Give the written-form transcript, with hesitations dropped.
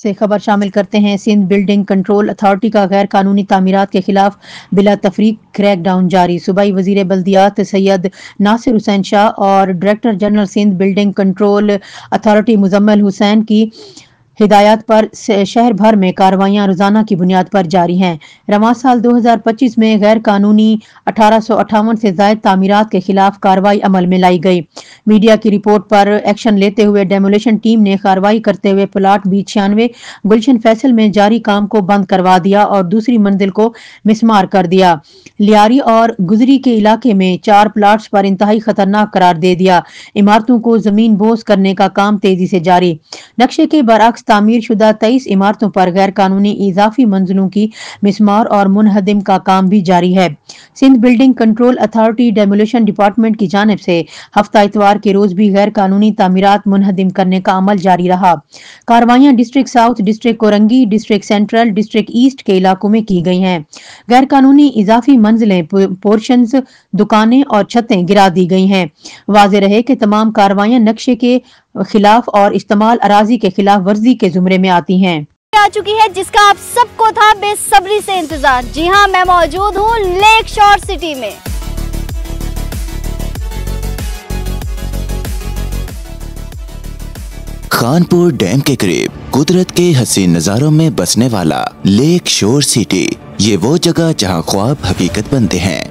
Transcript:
से खबर शामिल करते हैं। सिंध बिल्डिंग कंट्रोल अथॉरिटी का गैर कानूनी तामीरात के खिलाफ बिला तफरीक क्रैकडाउन जारी। सूबाई वजीर बल्दियात सैयद नासिर हुसैन शाह और director general Sindh building control authority Muzammil Hussain की हिदायत पर शहर भर में कार्रवाइयां रोजाना की बुनियाद पर जारी हैं। रवां साल 2025 में गैर कानूनी 1858 से जायद तामीरात के खिलाफ कार्रवाई अमल में लाई गई। मीडिया की रिपोर्ट पर एक्शन लेते हुए डेमोलेशन टीम ने कार्रवाई करते हुए प्लाट B96 गुलशन फैसल में जारी काम को बंद करवा दिया और दूसरी मंजिल को मिसमार कर दिया। लियारी और गुजरी के इलाके में 4 प्लाट्स पर इंतहाई खतरनाक करार दे दिया। इमारतों को जमीन बोस करने का काम तेजी से जारी। नक्शे के बरअक्स तामीर शुदा 23 इमारतों पर गैर कानूनी इजाफी मंजिलों की मिसमार और मुनहदिम का काम भी जारी है। Sindh building control authority demolition department की जानिब से हफ्ता इतवार के रोज भी गैर कानूनी तामीरात मुनहदिम करने का अमल जारी रहा। कार्रवाइयां district south, district Korangi, district central, district east के इलाकों में की गई हैं। गैर कानूनी इजाफी मंजिलें, पोर्शंस, दुकानें और छतें गिरा दी गई हैं। वाज़ेह रहे कि तमाम कार्रवाइयां नक्शे के खिलाफ और इस्तेमाल अराजी के खिलाफ वर्जी के जुमरे में आती हैं। आ चुकी है जिसका आप सबको था बेसब्री से इंतजार। जी हां, मैं मौजूद हूं लेक शोर सिटी में। खानपुर डैम के करीब कुदरत के हसीन नजारों में बसने वाला लेक शोर सिटी, ये वो जगह जहां ख्वाब हकीकत बनते हैं।